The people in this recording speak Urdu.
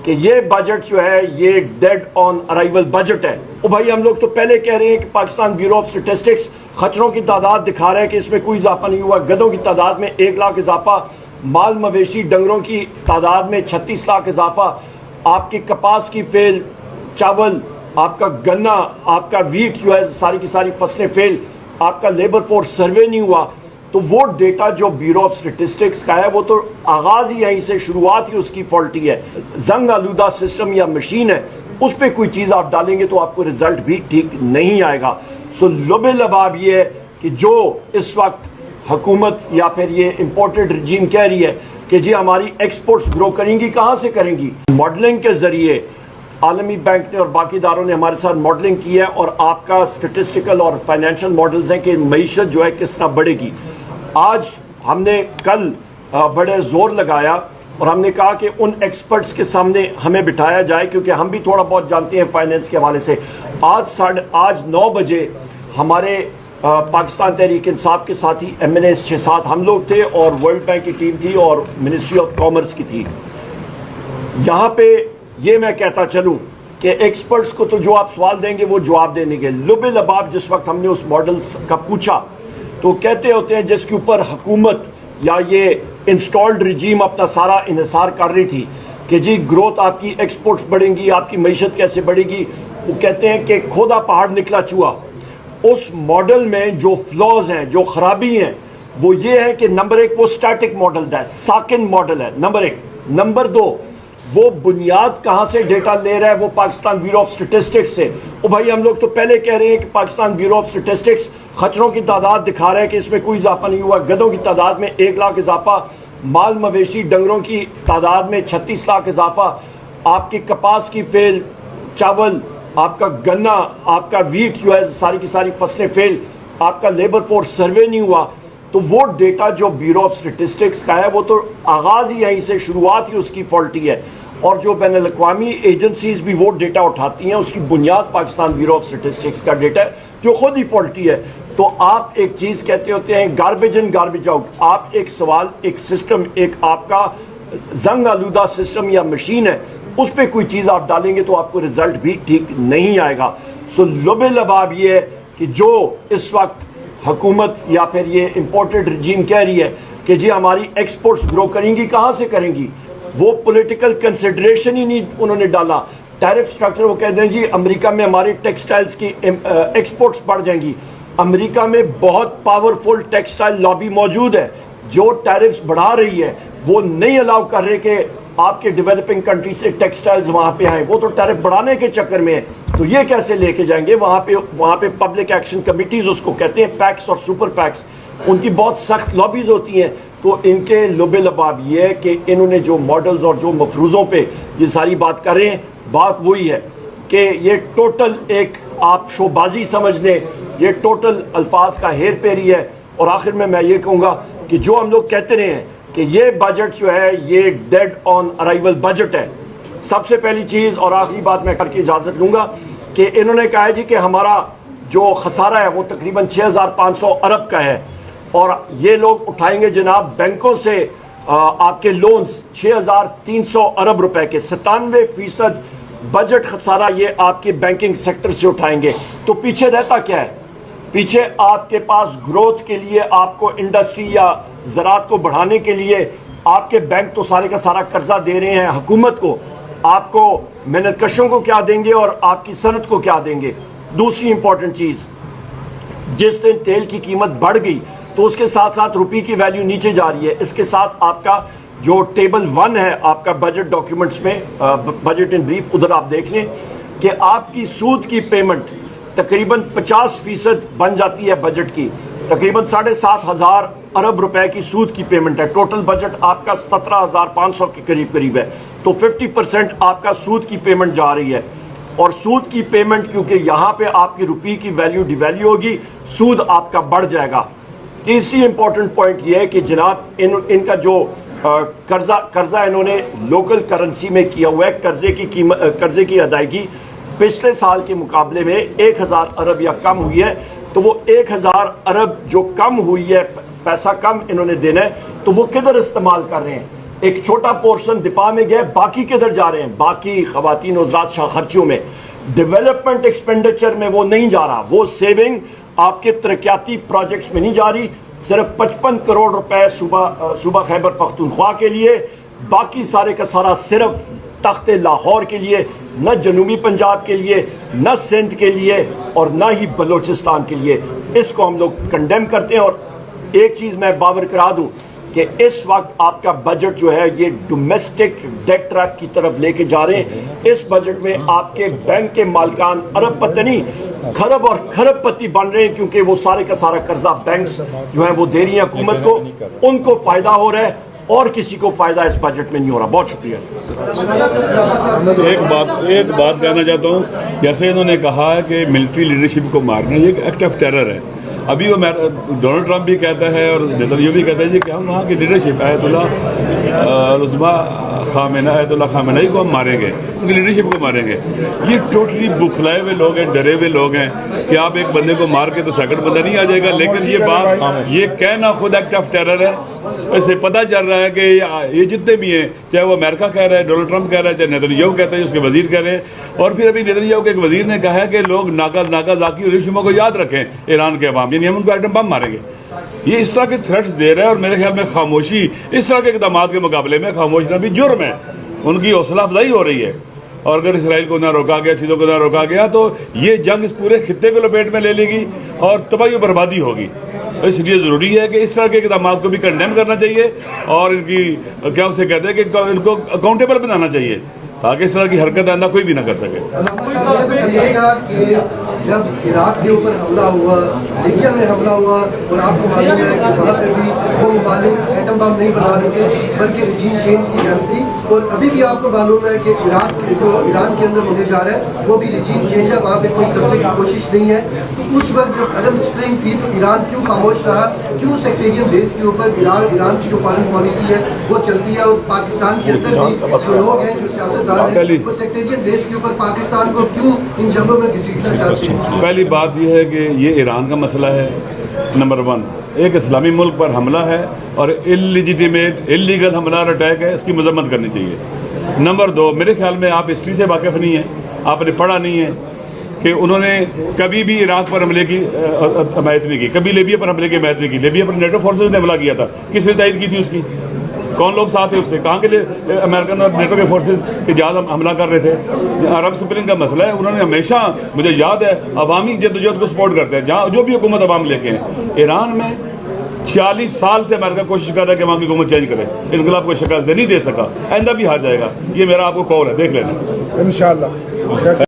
کہ یہ بجٹ جو ہے یہ ڈیڈ آن ارائیول بجٹ ہے. بھائی ہم لوگ تو پہلے کہہ رہے ہیں کہ پاکستان بیورو آف اسٹیٹسٹکس خچروں کی تعداد دکھا رہا ہے کہ اس میں کوئی اضافہ نہیں ہوا. گدھوں کی تعداد میں 1 لاکھ اضافہ, مال مویشی ڈنگروں کی تعداد میں 36 لاکھ اضافہ, آپ کی کپاس کی فیل, چاول, آپ کا گنا, آپ کا ویٹ جو ہے ساری کی ساری فصلیں فیل, آپ کا لیبر فورس سروے نہیں ہوا. تو وہ ڈیٹا جو بیورو آف اسٹیٹسٹکس کا ہے وہ تو آغاز ہی یہیں سے, شروعات ہی اس کی فالٹی ہے. زنگ آلودہ سسٹم یا مشین ہے, اس پہ کوئی چیز آپ ڈالیں گے تو آپ کو رزلٹ بھی ٹھیک نہیں آئے گا. سو لب لباب یہ ہے کہ جو اس وقت حکومت یا پھر یہ امپورٹڈ رجیم کہہ رہی ہے کہ جی ہماری ایکسپورٹس گرو کریں گی, کہاں سے کریں گی؟ ماڈلنگ کے ذریعے عالمی بینک نے اور باقی اداروں نے ہمارے ساتھ ماڈلنگ کی ہے, اور آپ کا اسٹیٹسٹیکل اور فائنینشیل ماڈلز ہیں کہ معیشت جو ہے کس طرح بڑھے گی. آج ہم نے کل بڑے زور لگایا اور ہم نے کہا کہ ان ایکسپرٹس کے سامنے ہمیں بٹھایا جائے, کیونکہ ہم بھی تھوڑا بہت جانتے ہیں فائنینس کے حوالے سے. آج 9 بجے ہمارے پاکستان تحریک انصاف کے ساتھی MNAs 6-7 ہم لوگ تھے, اور ورلڈ بینک کی ٹیم تھی اور منسٹری آف کامرس کی تھی. یہاں پہ یہ میں کہتا چلوں کہ ایکسپرٹس کو تو جو آپ سوال دیں گے وہ جواب دینے گے. لب لباب جس وقت ہم نے اس ماڈلز کا پوچھا تو کہتے ہوتے ہیں جس کے اوپر حکومت یا یہ انسٹالڈ رجیم اپنا سارا انحصار کر رہی تھی کہ جی گروتھ آپ کی ایکسپورٹس بڑھیں گی, آپ کی معیشت کیسے بڑھے گی. وہ کہتے ہیں کہ کھودا پہاڑ نکلا چوہا. اس ماڈل میں جو فلاز ہیں, جو خرابی ہیں, وہ یہ ہے کہ نمبر 1 وہ سٹیٹک ماڈل ہے, ساکن ماڈل ہے نمبر 1. نمبر 2 وہ بنیاد کہاں سے ڈیٹا لے رہا ہے؟ وہ پاکستان بیورو آف اسٹیٹسٹکس سے. بھائی ہم لوگ تو پہلے کہہ رہے ہیں کہ پاکستان بیورو آف اسٹیٹسٹکس خچروں کی تعداد دکھا رہا ہے کہ اس میں کوئی اضافہ نہیں ہوا. گدھوں کی تعداد میں 1 لاکھ اضافہ, مال مویشی ڈنگروں کی تعداد میں 36 لاکھ اضافہ, آپ کی کپاس کی فیل, چاول, آپ کا گنا, آپ کا ویٹ جو ہے ساری کی ساری فصلیں فیل, آپ کا لیبر فورس سروے نہیں ہوا. تو وہ ڈیٹا جو بیورو آف اسٹیٹسٹکس کا ہے وہ تو آغاز ہی یہیں سے, شروعات ہی اس کی فالٹی ہے. اور جو بین الاقوامی ایجنسیز بھی وہ ڈیٹا اٹھاتی ہیں, اس کی بنیاد پاکستان بیورو آف اسٹیٹسٹکس کا ڈیٹا ہے جو خود ہی فالٹی ہے. تو آپ ایک چیز کہتے ہوتے ہیں گاربیج ان گاربیج آؤٹ. آپ ایک سوال, ایک سسٹم, ایک آپ کا زنگ آلودہ سسٹم یا مشین ہے, اس پہ کوئی چیز آپ ڈالیں گے تو آپ کو رزلٹ بھی ٹھیک نہیں آئے گا. سو لب لباب یہ ہے کہ جو اس وقت حکومت یا پھر یہ امپورٹڈ رجیم کہہ رہی ہے کہ جی ہماری ایکسپورٹس گرو کریں گی, کہاں سے کریں گی؟ وہ پولیٹیکل کنسیڈریشن ہی نہیں انہوں نے ڈالا. ٹیرف سٹرکچر وہ کہتے ہیں جی امریکہ میں ہماری ٹیکسٹائلز کی ایکسپورٹس بڑھ جائیں گی. امریکہ میں بہت پاورفل ٹیکسٹائل لابی موجود ہے جو ٹیرفز بڑھا رہی ہے. وہ نہیں الاؤ کر رہے کہ آپ کے ڈیولپنگ کنٹری سے ٹیکسٹائلز وہاں پہ آئیں, وہ تو ٹیرف بڑھانے کے چکر میں ہے. تو یہ کیسے لے کے جائیں گے؟ وہاں پہ پبلک ایکشن کمیٹیز اس کو کہتے ہیں, پیکس اور سپر پیکس, ان کی بہت سخت لابیز ہوتی ہیں. تو ان کے لب لباب یہ ہے کہ انہوں نے جو ماڈلز اور جو مفروضوں پہ یہ ساری بات کر رہے ہیں, بات وہی ہے کہ یہ ٹوٹل ایک آپ شو بازی سمجھ لیں, یہ ٹوٹل الفاظ کا ہیر پھیری ہے. اور آخر میں یہ کہوں گا کہ جو ہم لوگ کہتے رہے ہیں کہ یہ بجٹ جو ہے یہ ڈیڈ آن ارائیول بجٹ ہے. سب سے پہلی چیز اور آخری بات میں کر کے اجازت لوں گا کہ انہوں نے کہا ہے جی کہ ہمارا جو خسارہ ہے وہ تقریباً 6500 ارب کا ہے, اور یہ لوگ اٹھائیں گے جناب بینکوں سے آپ کے لونز 6300 ارب روپے کے. 97% بجٹ خسارہ یہ آپ کے بینکنگ سیکٹر سے اٹھائیں گے. تو پیچھے رہتا کیا ہے؟ پیچھے آپ کے پاس گروتھ کے لیے, آپ کو انڈسٹری یا زراعت کو بڑھانے کے لیے آپ کے بینک تو سارے کا سارا قرضہ دے رہے ہیں حکومت کو. آپ کو محنت کشوں کو کیا دیں گے اور آپ کی صنعت کو کیا دیں گے؟ دوسری امپورٹنٹ چیز, جس دن تیل کی قیمت بڑھ گئی تو اس کے ساتھ ساتھ روپی کی ویلیو نیچے جا رہی ہے. اس کے ساتھ آپ کا جو ٹیبل 1 ہے آپ کا بجٹ ڈاکیومنٹس میں, بجٹ ان بریف, ادھر آپ دیکھ لیں کہ آپ کی سود کی پیمنٹ تقریباً 50% بن جاتی ہے بجٹ کی. تقریباً 7500 ارب روپے کی سود کی پیمنٹ ہے. ٹوٹل بجٹ آپ کا 17500 کے قریب ہے. تو 50% آپ کا سود کی پیمنٹ جا رہی ہے. اور سود کی پیمنٹ کیونکہ یہاں پہ آپ کی روپی کی ویلیو ڈی ویلیو ہوگی, سود آپ کا بڑھ جائے گا. تیسری امپورٹنٹ پوائنٹ یہ ہے کہ جناب ان کا جو قرضہ انہوں نے لوکل کرنسی میں کیا ہوا ہے, قرضے کی ادائیگی پچھلے سال کے مقابلے میں 1000 ارب یا کم ہوئی ہے. تو وہ 1000 ارب جو کم ہوئی ہے, پیسہ کم انہوں نے دینا ہے, تو وہ کدھر استعمال کر رہے ہیں؟ ایک چھوٹا پورشن دفاع میں گیا, باقی کدھر جا رہے ہیں؟ باقی خواتین و ذات شاہ خرچیوں میں, ڈیولپمنٹ ایکسپینڈیچر میں وہ نہیں جا رہا. وہ سیونگ آپ کے ترقیاتی پروجیکٹس میں نہیں جا رہی. صرف 55 کروڑ روپے صوبہ خیبر پختونخوا کے لیے, باقی سارے کا سارا صرف تخت لاہور کے لیے, نہ جنوبی پنجاب کے لیے, نہ سندھ کے لیے, اور نہ ہی بلوچستان کے لیے. اس کو ہم لوگ کنڈیم کرتے ہیں. اور ایک چیز میں باور کرا دوں کہ اس وقت آپ کا بجٹ جو ہے یہ ڈومیسٹک ڈیٹ ٹریپ کی طرف لے کے جا رہے ہیں. اس بجٹ میں آپ کے بینک کے مالکان ارب پتی نہیں کھرب اور کھرب پتی بن رہے ہیں, کیونکہ وہ سارے کا سارا قرضہ بینکس جو ہیں وہ دے رہی ہیں حکومت کو. ان کو فائدہ ہو رہا ہے اور کسی کو فائدہ اس بجٹ میں نہیں ہو رہا. بہت شکریہ. ایک بات کہنا چاہتا ہوں, جیسے انہوں نے کہا ہے کہ ملٹری لیڈرشپ کو مارنا یہ ایک ایکٹ آف ٹیرر ہے. ابھی وہ ڈونلڈ ٹرمپ بھی کہتا ہے اور نیتنیاہو بھی کہتا ہے کہ ہم وہاں کی لیڈرشپ آیت اللہ خامنئی کو ہم ماریں گے, ان کی لیڈرشپ کو ماریں گے. یہ ٹوٹلی بکھلائے ہوئے لوگ ہیں, ڈرے ہوئے لوگ ہیں کہ آپ ایک بندے کو مار کے تو سیکنڈ بندہ نہیں آ جائے گا. لیکن یہ بات یہ کہنا خود ایکٹ آف ٹیرر ہے. اسے پتہ چل رہا ہے کہ یہ جتنے بھی ہیں, چاہے وہ امریکہ کہہ رہا ہے, ڈونلڈ ٹرمپ کہہ رہا ہے, چاہے نیتنیاہو کہتا ہے, اس کے وزیر کہہ رہے ہیں. اور پھر ابھی نیتنیاہو کے ایک وزیر نے کہا ہے کہ لوگ ناکازاکی اور ہیروشیما کو یاد رکھیں ایران کے عوام, یعنی ہم ان کو ایٹم بم ماریں گے. یہ اس طرح کے تھریٹس دے رہا ہے, اور میرے خیال میں خاموشی اس طرح کے اقدامات کے مقابلے میں خاموش رہنا بھی جرم ہے. ان کی حوصلہ افزائی ہو رہی ہے. اور اگر اسرائیل کو نہ روکا گیا, چیزوں کو نہ روکا گیا, تو یہ جنگ اس پورے خطے کو لپیٹ میں لے لے گی اور تباہی و بربادی ہوگی. اس لیے ضروری ہے کہ اس طرح کے اقدامات کو بھی کنڈیم کرنا چاہیے, اور ان کی کیا اسے کہتے ہیں کہ ان کو اکاؤنٹیبل بنانا چاہیے, تاکہ اس طرح کی حرکت آئندہ کوئی بھی نہ کر سکے. جب عراق کے اوپر حملہ ہوا, لیبیا میں حملہ ہوا, اور آپ کو معلوم ہے کہ وہاں پہ بھی وہ ممالک ایٹم بم نہیں بنا رہے تھے بلکہ رجیم چینج کی جنگ تھی. اور ابھی بھی آپ کو معلوم ہے کہ عراق جو ایران کے اندر ہونے جا رہا ہے وہ بھی رجیم چینج ہے, وہاں پہ کوئی قبضے کی کوشش نہیں ہے. تو اس وقت جب عرب اسپرنگ تھی تو ایران کیوں خاموش رہا, کیوں سیکٹیرین بیس کے اوپر ایران کی جو فارن پالیسی ہے وہ چلتی ہے؟ اور پاکستان کے اندر بھی جو لوگ ہیں, جو سیاستدان ہیں, وہ سیکٹیرین بیس کے اوپر پاکستان کو کیوں ان جنگوں میں گھسیٹنا چاہتے ہیں؟ پہلی بات یہ ہے کہ یہ ایران کا مسئلہ ہے. نمبر 1, ایک اسلامی ملک پر حملہ ہے اور انلیگل حملہ اور اٹیک ہے, اس کی مذمت کرنی چاہیے. نمبر 2, میرے خیال میں آپ ہسٹری سے واقف نہیں ہیں, آپ نے پڑھا نہیں ہے کہ انہوں نے کبھی بھی عراق پر حملے کی حمایت نہیں کی, کبھی لیبیا پر حملے کی حمایت نہیں کی. لیبیا پر نیٹو فورسز نے حملہ کیا تھا, کس نے تائید کی تھی اس کی؟ کون لوگ ساتھ ہیں اس سے؟ کہاں کے لیے امریکن اور نیٹو کے فورسز کے جہاز حملہ کر رہے تھے؟ عرب اسپرنگ کا مسئلہ ہے. انہوں نے ہمیشہ, مجھے یاد ہے, عوامی جدوجہد کو سپورٹ کرتے ہیں, جہاں جو بھی حکومت عوام لے کے ہیں. ایران میں 46 سال سے امریکہ کوشش کر رہا ہے کہ وہاں کی حکومت چینج کرے, انقلاب کو شکست نہیں دے سکا, آئندہ بھی ہار جائے گا. یہ میرا آپ کو قول ہے, دیکھ لینا. انشاءاللہ.